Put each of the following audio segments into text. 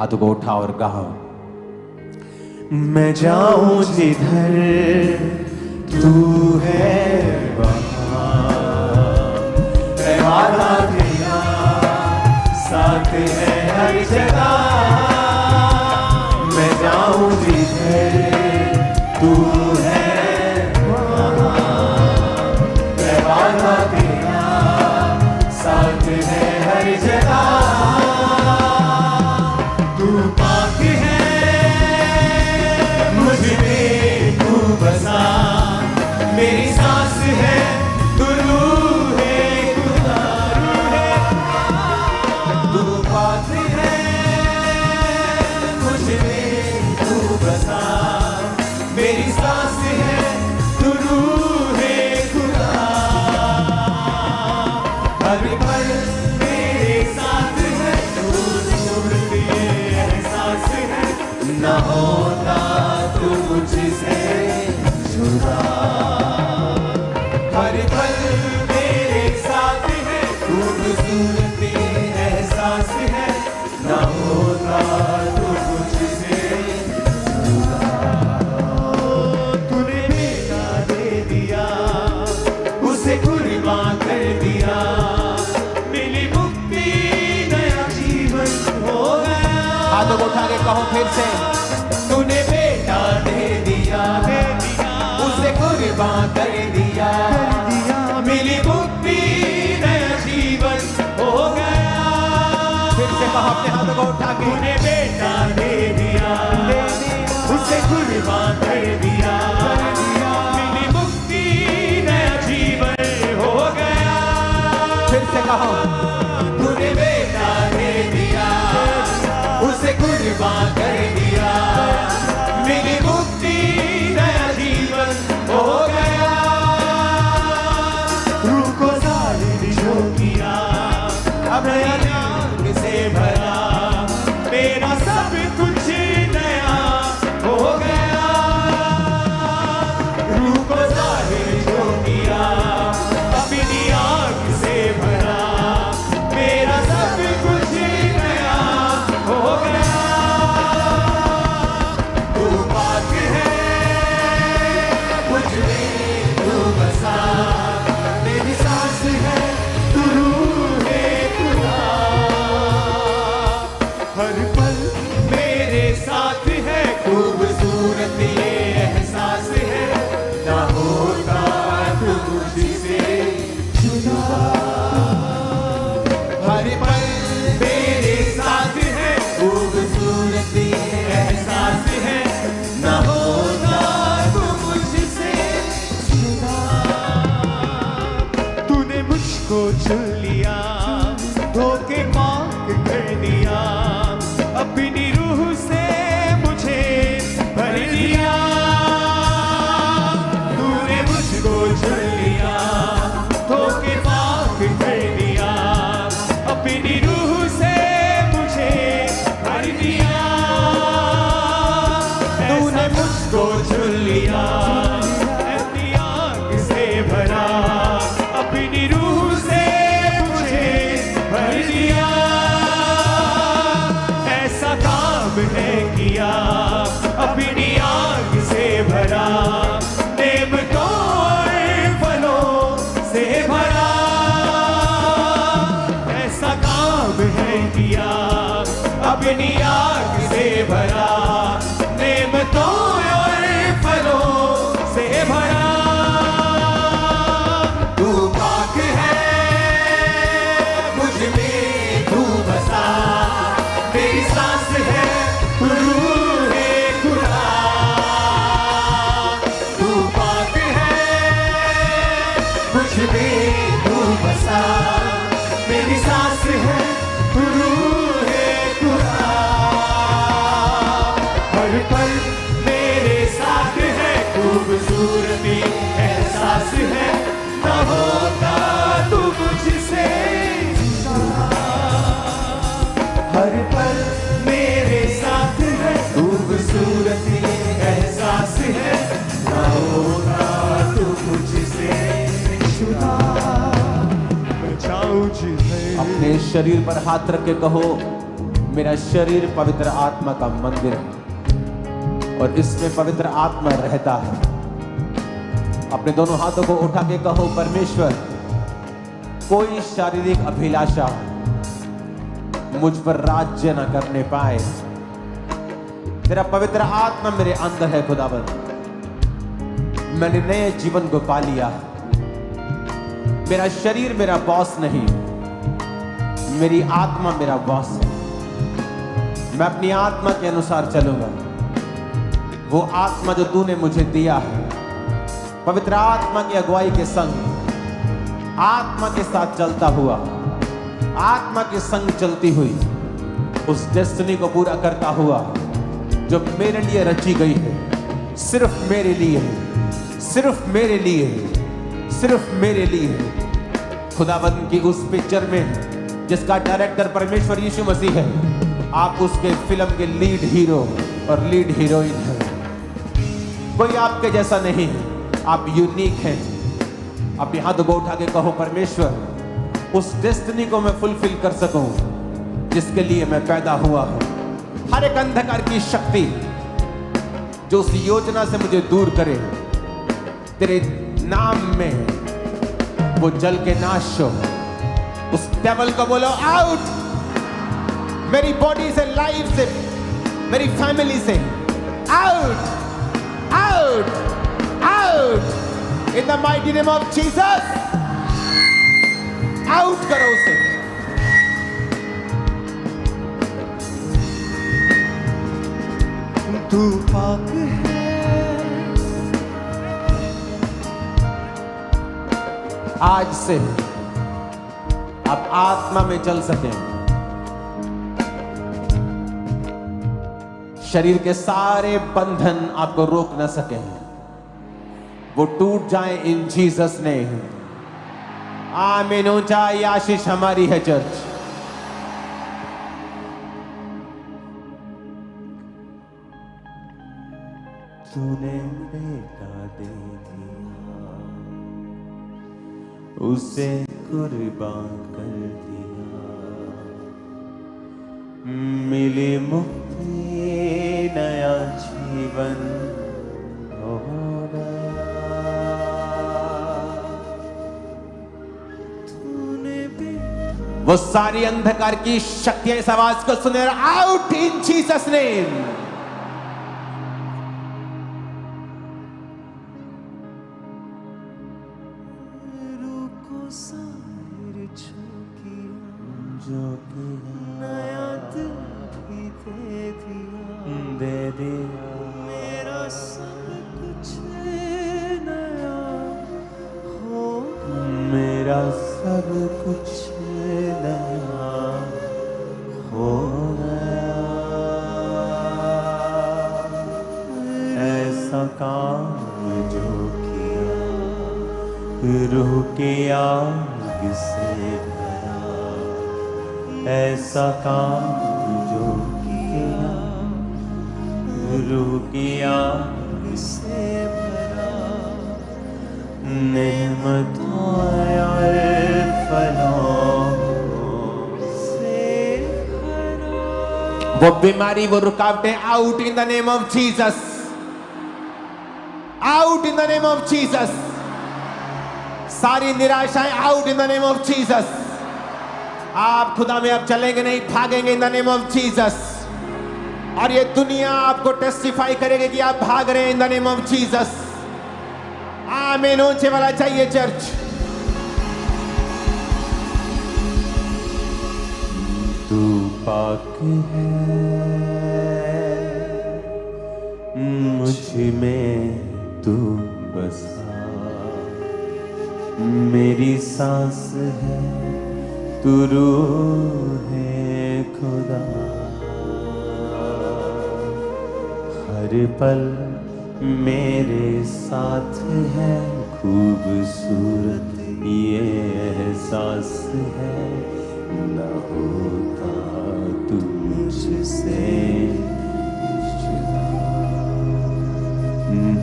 हाथों को उठा और गाओ। मैं जाऊं जिधर तू है वहां, मैं वादा तेरा साथ है हर जगह। मैं जाऊं जिधर तू है वहां, मैं वादा तेरा साथ है हर जगह। तू पाक है बसा, मेरी सांस है तू रूह है खुदा, तू पाक है मुझ में तू बसा, मेरी सांस है तू रूह है खुदा। हर पल मेरे साथ है तू, सूरत ये एहसास है न होता तू मुझसे जुदा। हर पल मेरे साथ है, खूबसूरत एहसास है न होता तू मुझसे जुदा। तूने बेटा दे दिया, उसे कुर्बान कर दिया, मिली मुक्ति नया जीवन हो गया। हाथों को उठा के कहो फिर से। तूने बेटा दे दिया, उसे कुर्बान कर दिया, मिली मुक्ति नया जीवन हो गया। फिर से कहो अपने हाथों को उठा के। तूने बेटा दे दिया, उसे कुर्बान कर दिया, मिली मुक्ति नया जीवन हो गया। फिर से कहो। तूने बेटा दे दिया, उसे कुर्बान कर दिया, मिली मुक्ति नया जीवन हो गया। रूह को सालिद जो किया, अब नया ज्ञान से भरा, मेरा सब कुछ नया हो गया। रूह को सालिद जो किया, अपनी आग से भरा, मेरा सब कुछ नया हो गया। तू पाक है मुझ में तू बसा, मेरी सांस है तू रूह है खुदा। हर पल मेरे साथ है, खूबसूरत ये एहसास है ना होता तू मुझसे जुदा। हर पल मेरे साथ है, खूबसूरत ये एहसास है ना होता तू मुझसे जुदा। तूने मुझको चुन लिया, धोखे पाक कर दिया, अपनी रूह से मुझे भर दिया। तूने मुझको चुन लिया, धोखे पाक कर दिया, अपनी रूह से मुझे भर दिया। तूने मुझको चुन लिया, अपनी आग से भरा, अपनी रूह से मुझे भर दिया। ऐसा काम है किया, अपनी आग से भरा, नेमतों और फलों से भरा। ऐसा काम है किया, अपनी आग से भरा, नेमतों और फलों से भरा। तू पाक है मुझ में तू बसा, मेरी सांस है रूह है खुदा। तू पाक है मुझ में तू बसा, मेरी सांस है रूह है खुदा। हर पल मेरे साथ है, खूबसूरत एहसास है न होता तू मुझसे जुदा। हर पल मेरे साथ है, खूबसूरत एहसास है न होता तू मुझसे जुदा। मैं जाऊं जिधर अपने शरीर पर हाथ रख के कहो, मेरा शरीर पवित्र आत्मा का मंदिर है और इसमें पवित्र आत्मा रहता है। अपने दोनों हाथों को उठा के कहो, परमेश्वर, कोई शारीरिक अभिलाषा मुझ पर राज्य न करने पाए। तेरा पवित्र आत्मा मेरे अंदर है खुदावन। मैंने नए जीवन को पा लिया। मेरा शरीर मेरा बॉस नहीं, मेरी आत्मा मेरा बॉस है। मैं अपनी आत्मा के अनुसार चलूंगा। वो आत्मा जो तूने मुझे दिया है, पवित्र आत्मा की अगुवाई के संग, आत्मा के साथ चलता हुआ, आत्मा के संग चलती हुई, उस डेस्टिनी को पूरा करता हुआ जो मेरे लिए रची गई है, सिर्फ मेरे लिए है, सिर्फ मेरे लिए है, सिर्फ मेरे लिए है। खुदावंद की उस पिक्चर में जिसका डायरेक्टर परमेश्वर यीशु मसीह है, आप उसके फिल्म के लीड हीरो और लीड हीरोइन हैं। कोई आपके जैसा नहीं है, आप यूनिक हैं। अपने हाथों को उठा के कहो, परमेश्वर, उस डेस्टिनी को मैं फुलफिल कर सकूं जिसके लिए मैं पैदा हुआ हूं। हर एक अंधकार की शक्ति जो उस योजना से मुझे दूर करे, तेरे नाम में वो जल के नाश हो। उस डेविल को बोलो, आउट मेरी बॉडी से, लाइफ से, मेरी फैमिली से, out out out in the mighty name of Jesus. Out करो उसे। तू पाक है। आज से आप आत्मा में चल सकें, शरीर के सारे बंधन आपको रोक न सकें, वो टूट जाए इन जीसस ने। आमीन। ऊंचाई आशीष हमारी है चर्च। तूने बेटा दे दिया, उसे कुर्बान कर दिया, मिली मुक्ति, नया जीवन हो गया। तूने बेटा। वो सारी अंधकार की शक्तियां इस आवाज को सुने, आउट इन जीसस नेम। नया दिल भी दे दिया, मेरा सब कुछ नया हो, मेरा सब कुछ नया हो गया। ऐसा काम जो किया, रूह की आग से भरा, ऐसा काम जो किया, रूह की आग से भरा, नेमतों और फलों से भरा। वो बीमारी, वो रुकावटें, out in the name of Jesus. Out in the name of Jesus. सारी निराशाएं out in the name of Jesus. आप खुदा में अब चलेंगे नहीं, भागेंगे in the name of Jesus. और ये दुनिया आपको टेस्टिफाई करेगी कि आप भाग रहे हैं इन द नेम ऑफ जीसस। आमीन। ऊंचे वाला चाहिए चर्च। तू पाक है, मुझ में तू बसा, मेरी सांस है, तू रूह है खुदा। हर पल मेरे साथ है, खूबसूरत ये एहसास है, न होता तू मुझसे जुदा।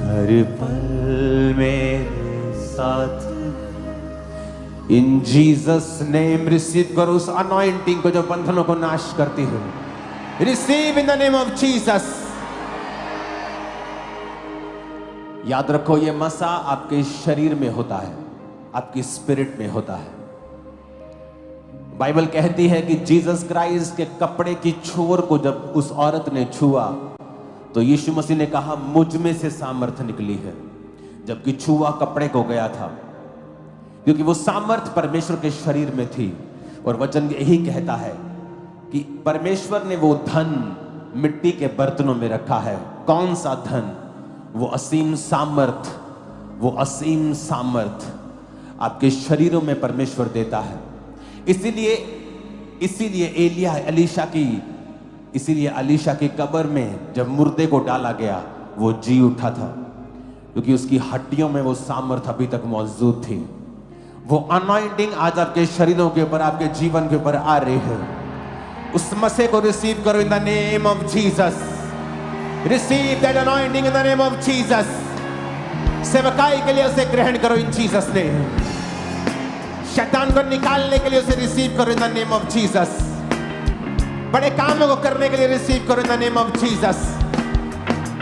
हर पल मेरे साथ। इन जीसस नेम रिसीव करो उस अनॉइंटिंग को जो बंधनों को नाश करती है। Receive in the name of Jesus. याद रखो, ये मसा आपके शरीर में होता है, आपकी स्पिरिट में होता है। बाइबल कहती है कि जीसस क्राइस्ट के कपड़े की छोर को जब उस औरत ने छुआ तो यीशु मसीह ने कहा, मुझ में से सामर्थ्य निकली है। जबकि छुआ कपड़े को गया था, क्योंकि वो सामर्थ्य परमेश्वर के शरीर में थी। और वचन यही कहता है कि परमेश्वर ने वो धन मिट्टी के बर्तनों में रखा है। कौन सा धन? वो असीम सामर्थ, वो असीम सामर्थ आपके शरीरों में परमेश्वर देता है। इसीलिए अलीशा की कब्र में जब मुर्दे को डाला गया वो जी उठा था, क्योंकि उसकी हड्डियों में वो सामर्थ अभी तक मौजूद थी। वो अनॉइंटिंग आज आपके शरीरों के ऊपर, आपके जीवन के ऊपर आ रही है। उस मसे को रिसीव करो इन the name of Jesus. Receive that anointing in the name of Jesus. सेवकाई के लिए उसे ग्रहण करो इन जीसस ने। शैतान को निकालने के लिए उसे रिसीव करो इन द नेम ऑफ जीसस। बड़े कामों को करने के लिए रिसीव करो इन the name of Jesus.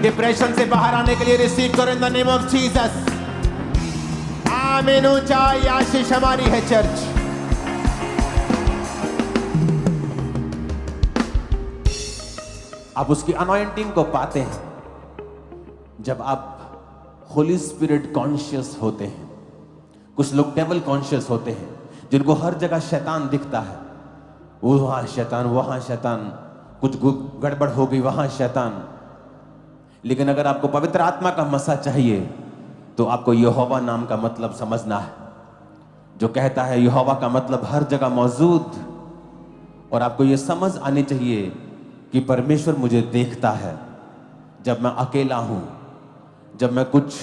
Depression से बाहर आने के लिए रिसीव करो इन द नेम ऑफ जीसस। आमीन। ऊंचाई आशीष हमारी है चर्च। आप उसकी अनॉइंटिंग को पाते हैं जब आप होली स्पिरिट कॉन्शियस होते हैं। कुछ लोग डेविल कॉन्शियस होते हैं, जिनको हर जगह शैतान दिखता है। वहां शैतान, वहां शैतान, कुछ गड़बड़ हो गई, वहां शैतान। लेकिन अगर आपको पवित्र आत्मा का मसा चाहिए तो आपको यहोवा नाम का मतलब समझना है, जो कहता है यहोवा का मतलब हर जगह मौजूद। और आपको यह समझ आनी चाहिए कि परमेश्वर मुझे देखता है जब मैं अकेला हूं, जब मैं कुछ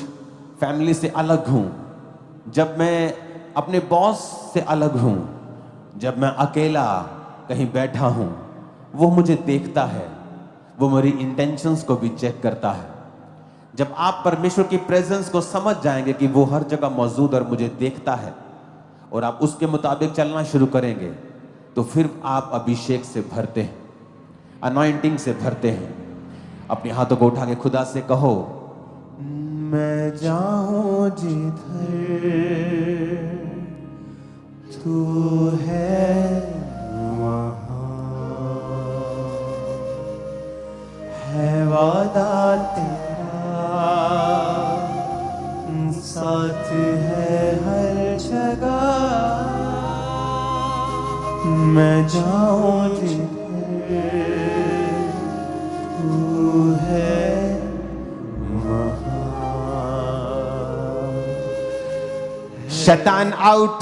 फैमिली से अलग हूं, जब मैं अपने बॉस से अलग हूं, जब मैं अकेला कहीं बैठा हूं, वो मुझे देखता है। वो मेरी इंटेंशंस को भी चेक करता है। जब आप परमेश्वर की प्रेजेंस को समझ जाएंगे कि वो हर जगह मौजूद और मुझे देखता है, और आप उसके मुताबिक चलना शुरू करेंगे, तो फिर आप अभिषेक से भरते हैं, अनॉइंटिंग से भरते हैं। अपने हाथों को उठा के खुदा से कहो, मैं जाऊं जिधर तू है वहां है वादा तेरा, साथ है हर जगह। मैं जाऊं जिधर तू है वहां। शैतान आउट।